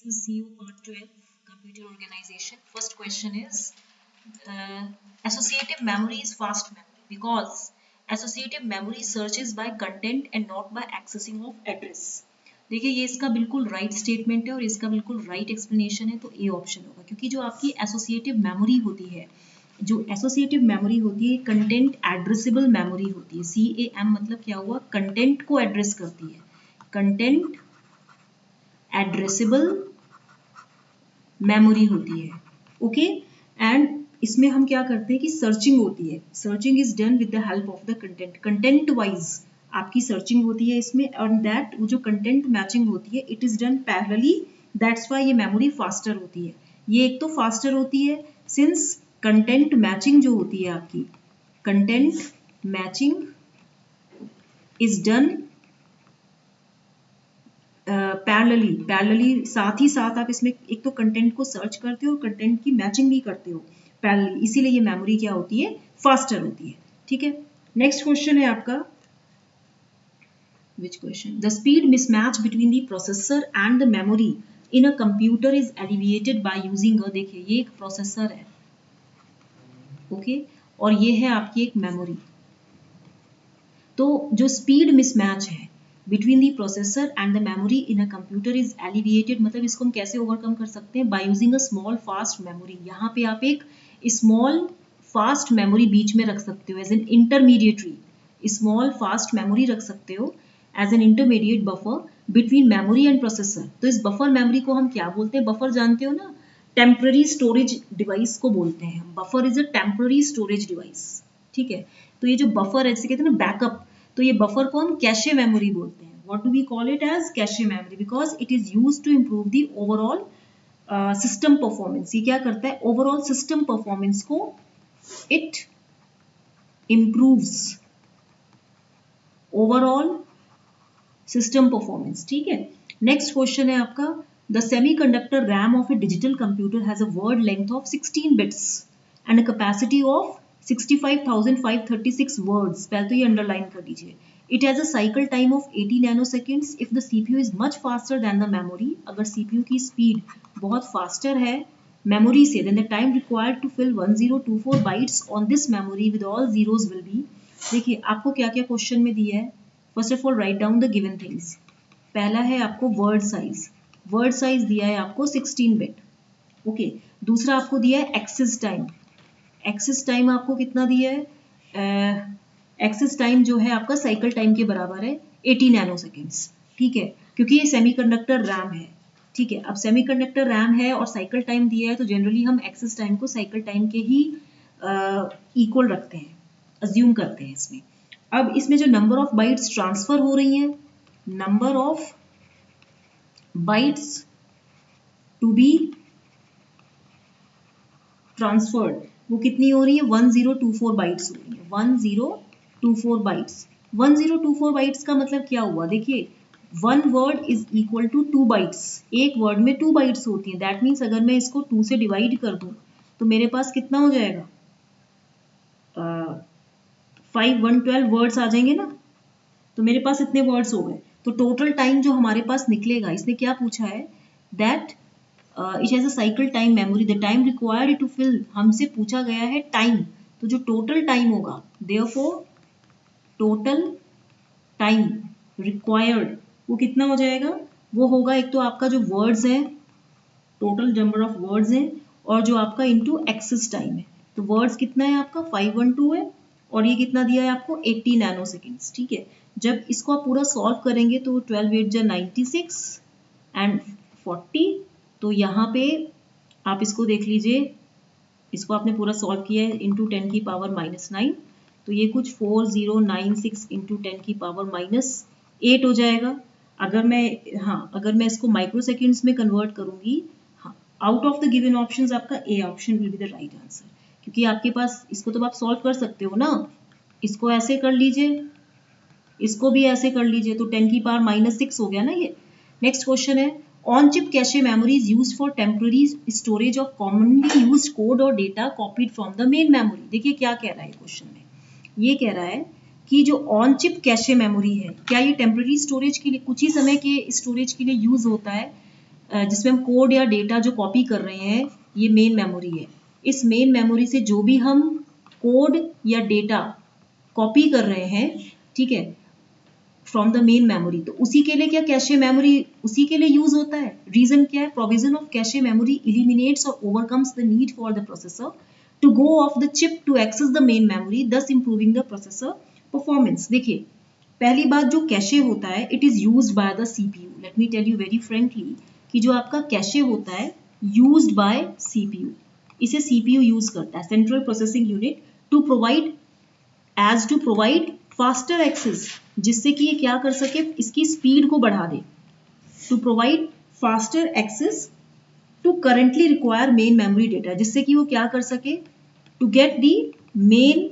This is CU Part 12, Computer Organization. First question is, associative memory is fast memory because associative memory searches by content and not by accessing of address. देखिए ये इसका बिल्कुल right statement है और इसका बिल्कुल right explanation है, तो ए ऑप्शन होगा, क्योंकि जो आपकी एसोसिएटिव मेमोरी होती है, जो एसोसिएटिव मेमोरी होती है कंटेंट एड्रेसेबल मेमोरी होती है। CAM मतलब क्या हुआ, कंटेंट को एड्रेस करती है, कंटेंट एड्रेसेबल मेमोरी होती है। ओके, एंड इसमें हम क्या करते हैं कि सर्चिंग होती है, searching is done with the help of the content, content wise आपकी सर्चिंग होती है इसमें, और दैट वो जो कंटेंट मैचिंग होती है it is done parallelly, that's why ये मेमोरी फास्टर होती है। ये एक तो फास्टर होती है सिंस कंटेंट मैचिंग जो होती है आपकी, content matching is done parallelly, साथ ही साथ आप इसमें एक तो कंटेंट को सर्च करते हो और कंटेंट की मैचिंग भी करते हो पैरेलली, इसीलिए ये मेमोरी क्या होती है, फास्टर होती है। ठीक है, नेक्स्ट क्वेश्चन है आपका, which question, the speed mismatch between the processor and the memory in a computer is alleviated by using a, देखिए ये एक प्रोसेसर है, ओके, और ये है आपकी एक मेमोरी, तो जो स्पीड मिसमैच है between the processor and the memory in a computer is alleviated, मतलब इसको हम कैसे ओवरकम कर सकते हैं, by using a small fast memory. यहाँ पे आप एक स्मॉल फास्ट मेमोरी बीच में रख सकते हो as an intermediary, small fast memory रख सकते हो as an intermediate buffer between memory and processor. तो इस बफर मेमोरी को हम क्या बोलते हैं, बफर जानते हो ना, टेम्पररी स्टोरेज डिवाइस को बोलते हैं। Buffer is a temporary storage device, ठीक है। तो ये जो बफर है, जैसे कहते हैं ना बैकअप, तो ये बफर को हम कैशे मेमोरी बोलते हैं। What do we call it as, cache memory, because it is used to improve the overall system performance. ये क्या करता है, ओवरऑल सिस्टम परफॉर्मेंस को it improves, overall system performance. ठीक है, नेक्स्ट क्वेश्चन है आपका, the semiconductor RAM of a digital computer has a word length of 16 bits and a capacity of 65,536 words. पहले तो ये अंडरलाइन कर लीजिए। It has a cycle time of 80 nanoseconds if the CPU is much faster than the memory. अगर CPU की speed बहुत faster है memory से, then the time required to fill 1024 bytes on this memory with all zeros will be. देखिए आपको क्या क्या question में दिया है, first of all write down the given things. पहला है आपको वर्ड साइज, वर्ड साइज दिया है आपको 16 बिट, ओके। दूसरा आपको दिया है एक्सेस टाइम, एक्सेस टाइम आपको कितना दिया है, एक्सेस टाइम जो है आपका साइकिल टाइम के बराबर है 80 नैनोसेकेंड्स, ठीक है, क्योंकि ये सेमीकंडक्टर रैम है। ठीक है, अब सेमीकंडक्टर रैम है और साइकिल टाइम दिया है, तो जनरली हम एक्सेस टाइम को साइकिल टाइम के ही इक्वल रखते हैं, अज्यूम करते हैं इसमें। अब इसमें जो नंबर ऑफ बाइट्स ट्रांसफर हो रही हैं, number of bytes to be transferred, वो कितनी हो रही है, 1024 बाइट्स हो रही है, 1024 बाइट्स। 1024 बाइट्स का मतलब क्या हुआ, देखिए one word is equal to 2 bytes, एक वर्ड में 2 बाइट्स होती हैं। दैट मीन्स अगर मैं इसको 2 से डिवाइड कर दूं तो मेरे पास कितना हो जाएगा, 512 वर्ड्स आ जाएंगे ना, तो मेरे पास इतने वर्ड्स हो गए। तो टोटल टाइम जो हमारे पास निकलेगा, इसने क्या पूछा है, that it has a cycle time memory, the time required to fill, हमसे पूछा गया है टाइम, तो जो टोटल टाइम होगा, देयरफॉर टोटल टाइम रिक्वायर्ड वो कितना हो जाएगा, वो होगा एक तो आपका जो वर्ड्स है, टोटल नंबर ऑफ वर्ड्स हैं, और जो आपका इनटू एक्सेस टाइम है। तो वर्ड्स कितना है आपका 512 है, और ये कितना दिया है आपको 80 नैनोसेकेंड्स। ठीक है, जब इसको आप पूरा सॉल्व करेंगे तो 12 8 जा 96 एंड 40, तो यहाँ पे आप इसको देख लीजिए, इसको आपने पूरा सॉल्व किया है इंटू 10 की पावर -9, तो ये कुछ 4096 इंटू 10 की पावर -8 हो जाएगा। अगर मैं इसको माइक्रो सेकेंड्स में कन्वर्ट करूंगी, out of the given options आपका A option will be the right answer, क्योंकि आपके पास इसको तो आप सॉल्व कर सकते हो ना, इसको ऐसे कर लीजिए, इसको भी ऐसे कर लीजिए, तो 10 की पावर -6 हो गया ना ये। नेक्स्ट क्वेश्चन है, on chip cache memory is used for temporary storage of commonly used code और data copied from the main memory. देखिए क्या कह रहा है क्वेश्चन में, ये कह रहा है कि जो ऑन चिप कैशे मेमोरी है, क्या ये टेम्पररी स्टोरेज के लिए, कुछ ही समय के स्टोरेज के लिए यूज होता है, जिसमें हम कोड या डेटा जो कॉपी कर रहे हैं, ये मेन मेमोरी है। इस मेन मेमोरी से जो भी हम कोड या डेटा कॉपी कर रहे हैं, ठीक है, फ्रॉम द मेन मेमोरी, तो उसी के लिए क्या कैशे मेमोरी उसी के लिए यूज होता है। रीजन क्या है? Provision of cache memory eliminates और overcomes the need for the processor to go off the chip to access the main memory, thus improving the processor performance. देखिए, पहली बात, जो कैशे होता है it is used by the CPU. Let me tell you very frankly कि जो आपका cache होता है यूज्ड बाय सीपीयू, इसे सीपीयू यूज करता है, central processing unit, to provide faster access, जिससे कि ये क्या कर सके, इसकी स्पीड को बढ़ा दे। To provide faster access to currently require main memory data, जिससे कि वो क्या कर सके, to get the main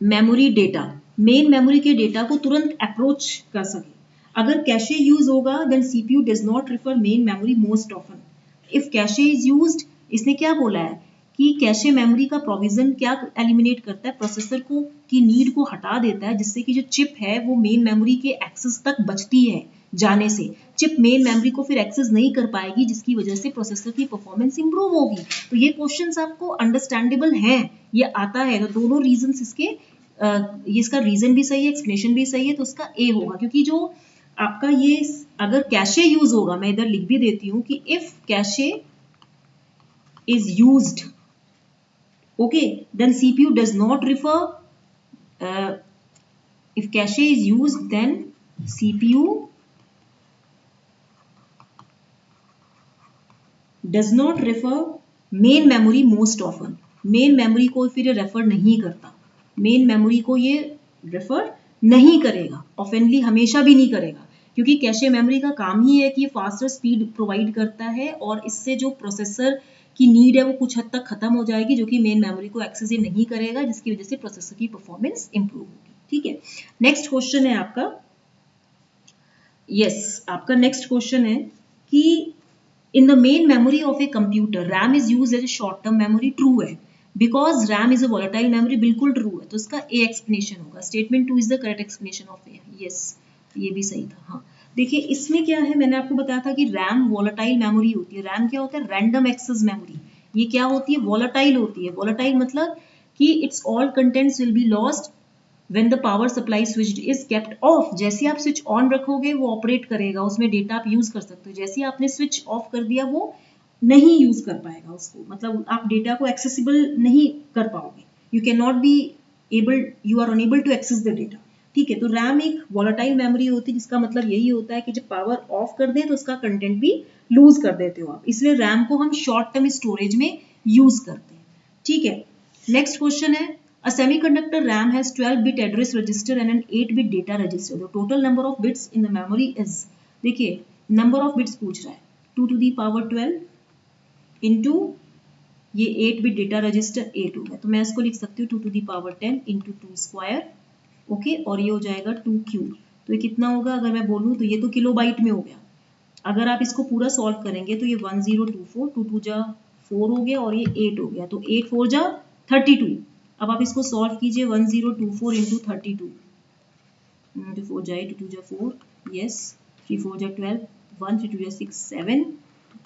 memory data, main memory के डेटा को तुरंत अप्रोच कर सके। अगर कैशे यूज होगा then CPU does not refer main memory most often. If cache is used, इसने क्या बोला है कि कैशे मेमोरी का प्रोविजन क्या एलिमिनेट करता है, प्रोसेसर को की नीड को हटा देता है, जिससे कि जो चिप है वो मेन मेमोरी के एक्सेस तक बचती है जाने से। चिप मेन मेमोरी को फिर एक्सेस नहीं कर पाएगी, जिसकी वजह से प्रोसेसर की परफॉर्मेंस इंप्रूव होगी। तो ये क्वेश्चंस आपको अंडरस्टैंडेबल हैं, ये आता है, तो दोनों रीजंस इसके, ये इसका रीजन भी सही है, एक्सप्लेनेशन भी सही है, तो इसका ए होगा। क्योंकि जो आपका ये अगर कैशे यूज होगा, मैं इधर लिख भी देती हूँ कि if cache is used, okay, then CPU does not refer, if cache is used then CPU does not refer main memory most often। main memory को फिर रेफर नहीं करता, main memory को ये रेफर नहीं करेगा, ऑफेनली हमेशा भी नहीं करेगा, क्योंकि कैशे मेमोरी का काम ही है कि ये फास्टर स्पीड प्रोवाइड करता है और इससे जो प्रोसेसर की नीड है वो कुछ हद तक खत्म हो जाएगी, जो कि मेन मेमोरी को एक्सेस ही नहीं करेगा, जिसकी वजह से प्रोसेसर की परफॉर्मेंस इंप्रूव होगी। ठीक है, नेक्स्ट क्वेश्चन है आपका, आपका नेक्स्ट क्वेश्चन है कि in the main memory of a computer RAM is use as a short term memory. True है, because RAM is a volatile memory, बिल्कुल ट्रू है, तो इसका ए एक्सप्लेनेशन होगा। Statement 2 is the correct explanation of A. Yes, ये भी सही था। हाँ, देखिए इसमें क्या है, मैंने आपको बताया था कि रैम वॉलेटाइल मेमोरी होती है। रैम क्या होता है? Random access memory. ये क्या होती है? वॉलेटाइल होती है। वॉलेटाइल मतलब कि it's all contents will be lost when the power supply switch is kept of. जैसे आप स्विच ऑन रखोगे वो ऑपरेट करेगा, उसमें डेटा आप यूज कर सकते हो। जैसे आपने स्विच ऑफ कर दिया वो नहीं यूज कर पाएगा उसको, मतलब आप डेटा को एक्सेसिबल नहीं कर पाओगे। You can not be able, you are unable to access the data. ठीक है, तो रैम एक वॉलेटाइल मेमोरी होती है, जिसका मतलब यही होता है कि जब पावर ऑफ कर दें तो उसका कंटेंट भी लूज कर देते हो आप, इसलिए रैम को हम शॉर्ट टर्म स्टोरेज में यूज करते हैं। ठीक है, नेक्स्ट क्वेश्चन है, a semiconductor RAM has 12 bit address register and an 8 bit data register. The total number of bits in the memory is, देखिए नंबर ऑफ बिट्स पूछ रहा है, 2 to the power 12 इंटू ये 8 बिट डेटा रजिस्टर 8 हो गया, तो मैं इसको लिख सकती हूँ 2 to the power 10 into 2 square, okay, और ये हो जाएगा 2 क्यूब। तो ये कितना होगा, अगर मैं बोलूँ तो ये तो किलो बाइट में हो गया। अगर आप इसको पूरा सॉल्व करेंगे तो ये 1024, 2 2 जा 4 हो गया और ये 8 हो गया, तो 8 4 जा 32। अब आप इसको सॉल्व कीजिए, 1024 इंटू 32, 2 4 जाए, 2 2 जा 4, यस, 3 4 जा 12, 1 3 2 जा 6 7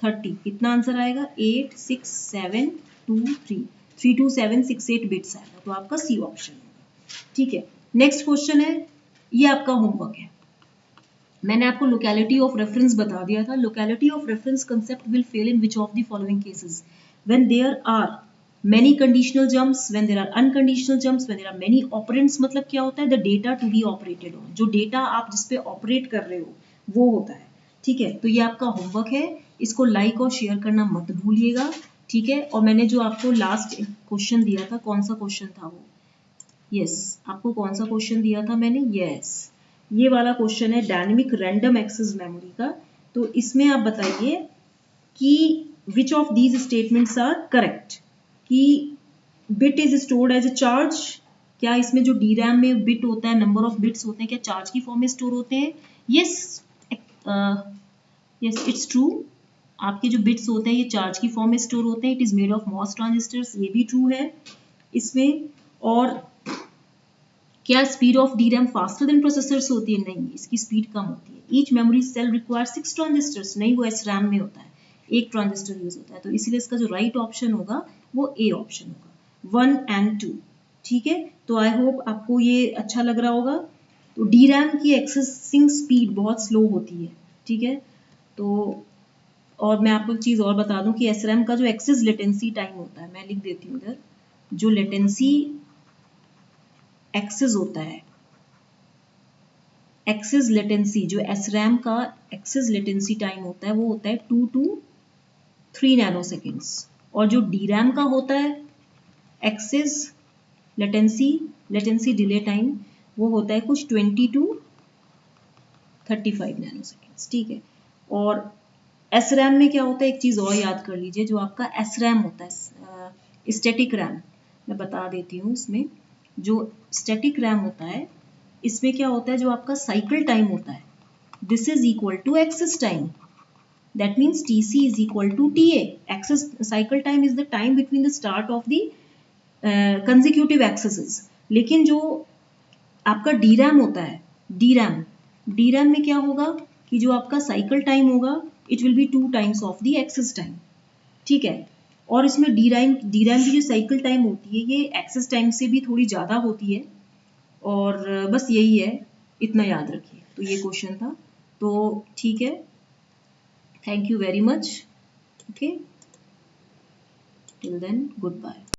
30, कितना आंसर आएगा? 8 6 7 2 3 32768 बिट्स आएगा, तो आपका सी ऑप्शन होगा। ठीक है, नेक्स्ट क्वेश्चन है, ये आपका होमवर्क है। मैंने आपको लोकेलिटी ऑफ रेफरेंस बता दिया था। Locality of reference concept will fail in which of the following cases? When there are many conditional jumps, when there are unconditional jumps, when there are many operands। मतलब क्या होता है? the data to be operated on, जो data आप जिस पे operate कर रहे हो वो होता है। ठीक है, तो ये आपका होमवर्क है, इसको लाइक और शेयर करना मत भूलिएगा। ठीक है, और मैंने जो आपको लास्ट क्वेश्चन दिया था, कौन सा क्वेश्चन था वो? यस, आपको कौन सा क्वेश्चन दिया था मैंने? यस, ये वाला क्वेश्चन है डायनेमिक रैंडम एक्सेस मेमोरी का। तो इसमें आप बताइए कि which of these statements are correct, कि bit is stored as a charge. क्या इसमें जो डी रैम में बिट होता है, नंबर ऑफ बिट्स होते हैं, क्या चार्ज की फॉर्म में स्टोर होते हैं? यस, यस इट्स ट्रू, आपके जो बिट्स होते हैं ये चार्ज की फॉर्म में स्टोर होते हैं। It is made of MOS transistors, ये भी ट्रू है इसमें। और क्या speed of the RAM faster than processor से होती है? नहीं, इसकी स्पीड कम होती है। Each memory cell require 6 transistors, नहीं वो एस रैम में होता है, एक ट्रांजिस्टर यूज होता है। तो इसीलिए इसका जो राइट ऑप्शन होगा वो ए ऑप्शन होगा, 1 एंड 2। ठीक है, तो आई होप आपको ये अच्छा लग रहा होगा। तो डी रैम की एक्सेसिंग स्पीड बहुत स्लो होती है। ठीक है, तो और मैं आपको एक चीज़ और बता दूं कि एस रैम का जो एक्सेस लेटेंसी टाइम होता है, मैं लिख देती हूँ इधर, जो लेटेंसी एक्सेस होता है, एक्सेस लेटेंसी जो एस रैम का एक्सेस लेटेंसी टाइम होता है वो होता है 2 to 3 नैनो सेकेंड्स। और जो डी रैम का होता है एक्सेस लेटेंसी डिले टाइम वो होता है कुछ 20 to 35 नैनो सेकेंड्स। ठीक है, और एस रैम में क्या होता है, एक चीज़ और याद कर लीजिए, जो आपका एस रैम होता है स्टैटिक रैम, मैं बता देती हूँ। इसमें जो स्टैटिक रैम होता है इसमें क्या होता है, जो आपका साइकिल टाइम होता है this is equal to access time, that means T C is equal to T A. Access cycle time is the time between the start of the consecutive accesses. लेकिन जो आपका डी रैम होता है, D RAM में क्या होगा कि जो आपका साइकिल टाइम होगा it will be 2 times of the access time. ठीक है, और इसमें डी रैम की जो साइकिल टाइम होती है ये एक्सेस टाइम से भी थोड़ी ज़्यादा होती है। और बस यही है, इतना याद रखिए। तो ये क्वेश्चन था, तो ठीक है, thank you very much. Okay, till then good bye.